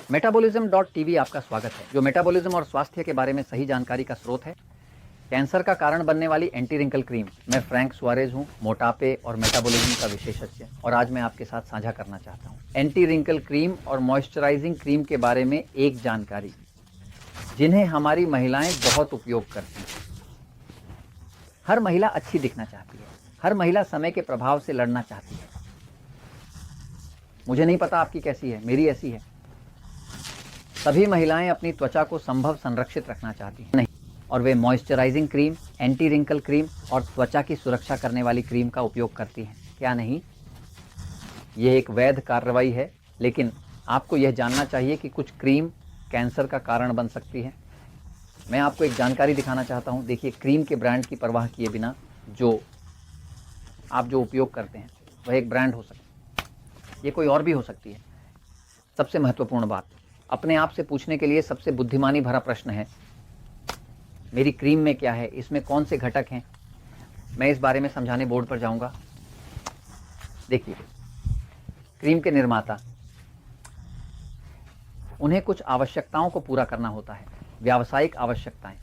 मेटाबॉलिज्म.टीवी आपका स्वागत है, जो मेटाबॉलिज्म और स्वास्थ्य के बारे में सही जानकारी का स्रोत है। कैंसर का कारण बनने वाली एंटी रिंकल क्रीम। मैं फ्रैंक सुआरेज हूँ, मोटापे और मेटाबॉलिज्म का विशेषज्ञ, और आज मैं आपके साथ साझा करना चाहता हूँ एंटी रिंकल क्रीम और मॉइस्चराइजिंग क्रीम के बारे में एक जानकारी, जिन्हें हमारी महिलाएं बहुत उपयोग करती हैं। हर महिला अच्छी दिखना चाहती है, हर महिला समय के प्रभाव से लड़ना चाहती है। मुझे नहीं पता आपकी कैसी है, मेरी ऐसी है। सभी महिलाएं अपनी त्वचा को संभव संरक्षित रखना चाहती हैं, नहीं, और वे moisturising cream, anti wrinkle cream और त्वचा की सुरक्षा करने वाली क्रीम का उपयोग करती हैं, क्या नहीं? ये एक वैध कार्रवाई है, लेकिन आपको यह जानना चाहिए कि कुछ क्रीम कैंसर का कारण बन सकती है। मैं आपको एक जानकारी दिखाना चाहता हूं। देखिए, क्रीम के ब्रांड की परवाह किए बिना आप जो उपयोग करते हैं वह एक ब्रांड हो सकता है, ये कोई और भी हो सकती है। सबसे महत्वपूर्ण बात, अपने आप से पूछने के लिए सबसे बुद्धिमानी भरा प्रश्न है, मेरी क्रीम में क्या है, इसमें कौन से घटक हैं? मैं इस बारे में समझाने बोर्ड पर जाऊंगा। देखिए, क्रीम के निर्माता, उन्हें कुछ आवश्यकताओं को पूरा करना होता है, व्यावसायिक आवश्यकताएं।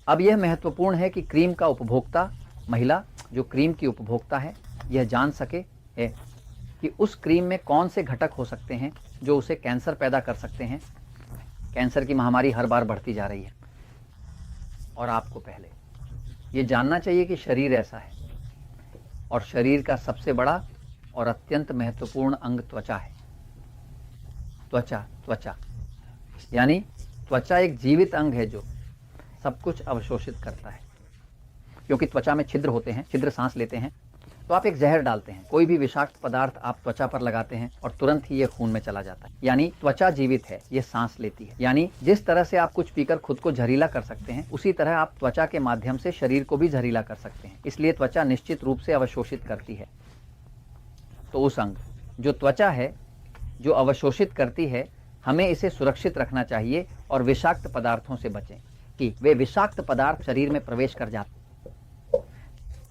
अब यह महत्वपूर्ण है कि क्रीम का उपभोक्ता, महिला जो क्रीम की उपभोक्ता है, यह जान सके है कि उस क्रीम में कौन से घटक हो सकते हैं जो उसे कैंसर पैदा कर सकते हैं। कैंसर की महामारी हर बार बढ़ती जा रही है, और आपको पहले ये जानना चाहिए कि शरीर ऐसा है, और शरीर का सबसे बड़ा और अत्यंत महत्वपूर्ण अंग त्वचा है। त्वचा यानी त्वचा एक जीवित अंग है जो सब कुछ अवशोषित करता है। क्योंकि त्वचा में छिद्र होते हैं, छिद्र सांस लेते हैं, तो आप एक जहर डालते हैं, कोई भी विषाक्त पदार्थ आप त्वचा पर लगाते हैं और तुरंत ही ये खून में चला जाता है। यानी त्वचा जीवित है, ये सांस लेती है। यानी जिस तरह से आप कुछ पीकर खुद को जहरीला कर सकते हैं, उसी तरह आप त्वचा के माध्यम से शरीर को भी जहरीला कर सकते हैं। इसलिए त्वचा निश्चित रूप से अवशोषित करती है। तो उस अंग जो त्वचा है, जो अवशोषित करती है, हमें इसे सुरक्षित रखना चाहिए और विषाक्त पदार्थों से बचें कि वे विषाक्त पदार्थ शरीर में प्रवेश कर जाते हैं।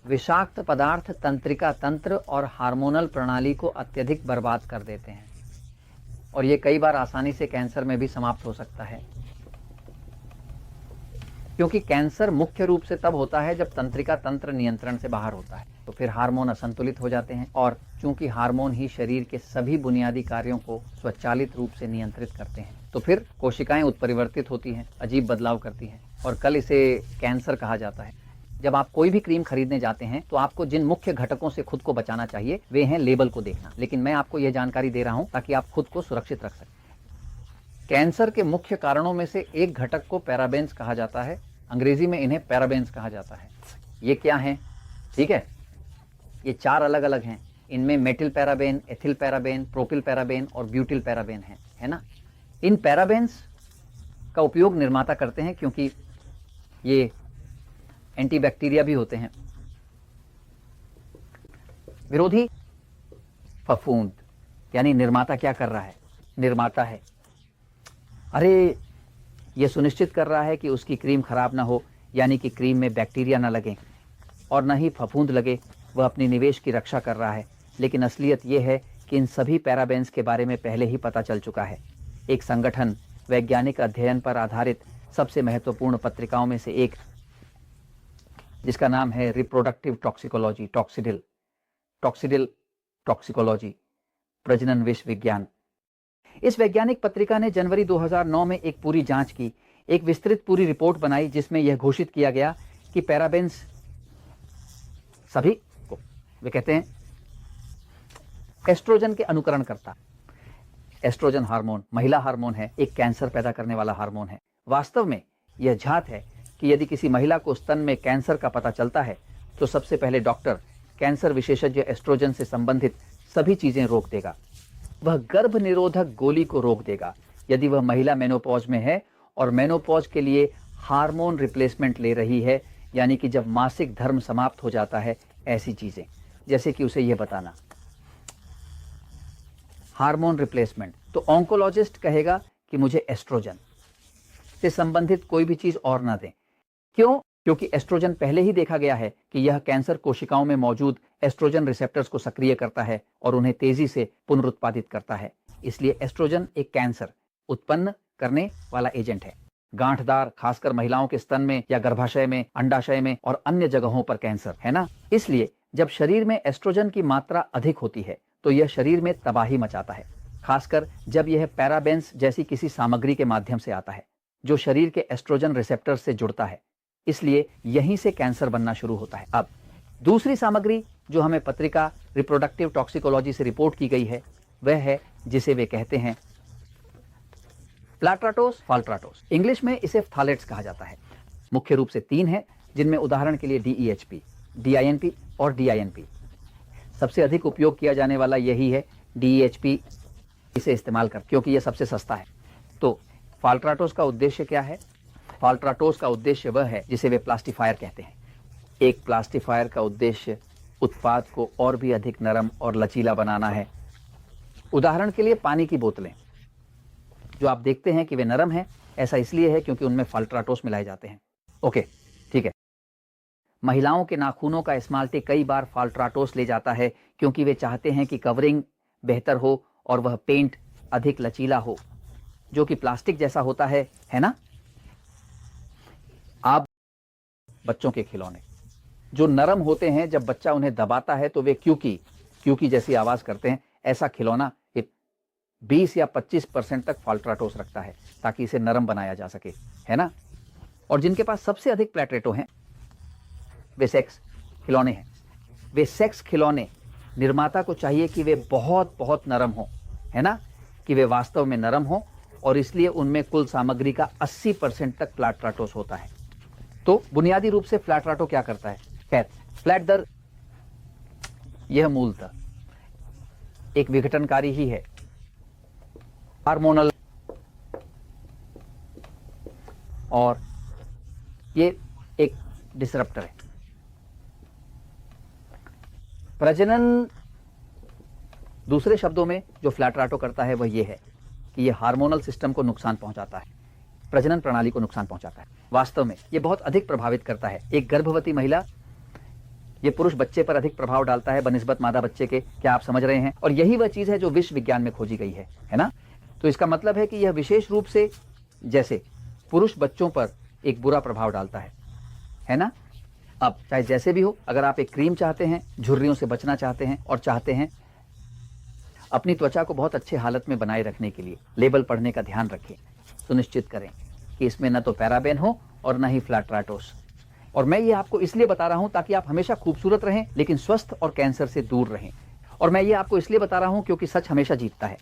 विषाक्त पदार्थ तंत्रिका तंत्र और हार्मोनल प्रणाली को अत्यधिक बर्बाद कर देते हैं, और ये कई बार आसानी से कैंसर में भी समाप्त हो सकता है। क्योंकि कैंसर मुख्य रूप से तब होता है जब तंत्रिका तंत्र नियंत्रण से बाहर होता है, तो फिर हार्मोन असंतुलित हो जाते हैं, और चूंकि हार्मोन ही शरीर के सभी बुनियादी कार्यों को स्वचालित रूप से नियंत्रित करते हैं, तो फिर कोशिकाएं उत्परिवर्तित होती हैं, अजीब बदलाव करती हैं, और कल इसे कैंसर कहा जाता है। जब आप कोई भी क्रीम खरीदने जाते हैं तो आपको जिन मुख्य घटकों से खुद को बचाना चाहिए वे हैं लेबल को देखना, लेकिन मैं आपको यह जानकारी दे रहा हूं ताकि आप खुद को सुरक्षित रख सकें। कैंसर के मुख्य कारणों में से एक घटक को पैराबेन्स कहा जाता है, अंग्रेजी में इन्हें पैराबेन्स कहा जाता है। ये क्या है? ठीक है, ये 4 अलग अलग हैं। इनमें methyl paraben, ethyl paraben, propyl paraben और ब्यूटिल पैराबेन है ना। इन पैराबेन्स का उपयोग निर्माता करते हैं क्योंकि ये एंटीबैक्टीरिया भी होते हैं। विरोधी फफूंद, यानी निर्माता क्या कर रहा है? निर्माता है, अरे ये सुनिश्चित कर रहा है कि उसकी क्रीम खराब ना हो, यानी कि क्रीम में बैक्टीरिया ना लगे और न ही फफूंद लगे। वह अपनी निवेश की रक्षा कर रहा है, लेकिन असलियत यह है कि इन सभी पैराबेन्स के बारे में पहले ही पता चल चुका है। एक संगठन वैज्ञानिक अध्ययन पर आधारित सबसे महत्वपूर्ण पत्रिकाओं में से एक, जिसका नाम है रिप्रोडक्टिव टॉक्सिकोलॉजी, टॉक्सिडिल टॉक्सिकोलॉजी, प्रजनन विष विज्ञान। इस वैज्ञानिक पत्रिका ने जनवरी 2009 में एक पूरी जांच की, एक विस्तृत पूरी रिपोर्ट बनाई, जिसमें यह घोषित किया गया कि पैराबेन्स सभी को, वे कहते हैं, एस्ट्रोजन के अनुकरण करता। एस्ट्रोजन हार्मोन महिला हार्मोन है, एक कैंसर पैदा करने वाला हार्मोन है। वास्तव में यह झात है कि यदि किसी महिला को स्तन में कैंसर का पता चलता है तो सबसे पहले डॉक्टर कैंसर विशेषज्ञ एस्ट्रोजन से संबंधित सभी चीजें रोक देगा। वह गर्भ निरोधक गोली को रोक देगा यदि वह महिला मेनोपॉज में है और मेनोपॉज के लिए हार्मोन रिप्लेसमेंट ले रही है, यानी कि जब मासिक धर्म समाप्त हो जाता है, ऐसी चीजें जैसे कि उसे यह बताना, हार्मोन रिप्लेसमेंट। तो ऑन्कोलॉजिस्ट कहेगा कि मुझे एस्ट्रोजन से संबंधित कोई भी चीज और ना दें। क्यों? क्योंकि एस्ट्रोजन पहले ही देखा गया है कि यह कैंसर कोशिकाओं में मौजूद एस्ट्रोजन रिसेप्टर्स को सक्रिय करता है और उन्हें तेजी से पुनरुत्पादित करता है। इसलिए एस्ट्रोजन एक कैंसर उत्पन्न करने वाला एजेंट है। गांठदार, खासकर महिलाओं के स्तन में या गर्भाशय में, अंडाशय में और अन्य जगहों पर कैंसर, है ना। इसलिए जब शरीर में एस्ट्रोजन की मात्रा अधिक होती है तो यह शरीर में तबाही मचाता है, खासकर जब यह पैराबेंस जैसी किसी सामग्री के माध्यम से आता है जो शरीर के एस्ट्रोजन रिसेप्टर से जुड़ता है। इसलिए यहीं से कैंसर बनना शुरू होता है। अब दूसरी सामग्री जो हमें पत्रिका रिप्रोडक्टिव टॉक्सिकोलॉजी से रिपोर्ट की गई है वह है जिसे वे कहते हैं फ्लैट्राटोस फाल्ट्राटोस। इंग्लिश में इसे फ्थालेट्स कहा जाता है। मुख्य रूप से 3 हैं, जिनमें उदाहरण के लिए DEHP, DINP और DINP। सबसे अधिक उपयोग किया जाने वाला यही है, DEHP इसे इस्तेमाल कर, क्योंकि यह सबसे सस्ता है। तो फाल्ट्राटोस का उद्देश्य क्या है? फाल्ट्राटोस का उद्देश्य वह है जिसे वे प्लास्टिफायर कहते हैं। एक प्लास्टिफायर का उद्देश्य उत्पाद को और भी अधिक नरम और लचीला बनाना है। उदाहरण के लिए पानी की बोतलें जो आप देखते हैं कि वे नरम हैं, ऐसा इसलिए है क्योंकि उनमें फाल्ट्राटोस मिलाए जाते हैं। ओके, ठीक है। महिलाओं के नाखूनों का इस्माल्टे कई बार फाल्ट्राटोस ले जाता है क्योंकि वे चाहते हैं कि कवरिंग बेहतर हो और वह पेंट अधिक लचीला हो, जो कि प्लास्टिक जैसा होता है ना। आप बच्चों के खिलौने जो नरम होते हैं, जब बच्चा उन्हें दबाता है तो वे क्यूकी जैसी आवाज करते हैं। ऐसा खिलौना 20 या 25% तक फाल्ट्राटोस रखता है ताकि इसे नरम बनाया जा सके, है ना। और जिनके पास सबसे अधिक प्लेटलेटो हैं वे सेक्स खिलौने हैं। वे सेक्स खिलौने निर्माता को चाहिए कि वे बहुत बहुत नरम हो, है ना, कि वे वास्तव में नरम हो, और इसलिए उनमें कुल सामग्री का 80% तक फ्लैट्राटोस होता है। तो बुनियादी रूप से फ्लैट्राटो क्या करता है? खैर, फ्लैट दर यह मूलतः एक विघटनकारी ही है, हार्मोनल, और ये एक डिसरप्टर है। प्रजनन, दूसरे शब्दों में जो फ्लैट्राटो करता है वह यह है कि यह हार्मोनल सिस्टम को नुकसान पहुंचाता है, प्रजनन प्रणाली को नुकसान पहुंचाता है। वास्तव में यह बहुत अधिक प्रभावित करता है। एक गर्भवती महिला, यह पुरुष बच्चे पर अधिक प्रभाव डालता है बनिस्बत मादा बच्चे के। क्या आप समझ रहे हैं? और यही वह चीज है जो विश्व विज्ञान में खोजी गई है ना। तो इसका मतलब है कि यह विशेष रूप से जैसे पुरुष बच्चों पर एक बुरा प्रभाव डालता है ना। अब चाहे जैसे भी हो, अगर आप एक क्रीम चाहते हैं, झुर्रियों से बचना चाहते हैं और चाहते हैं अपनी त्वचा को बहुत अच्छे हालत में बनाए रखने के लिए, लेबल पढ़ने का ध्यान रखें। सुनिश्चित करें कि इसमें न तो पैराबेन हो और न ही फ्लैट्राटोस। और मैं ये आपको इसलिए बता रहा हूं ताकि आप हमेशा खूबसूरत रहें, लेकिन स्वस्थ और कैंसर से दूर रहें। और मैं ये आपको इसलिए बता रहा हूं क्योंकि सच हमेशा जीतता है।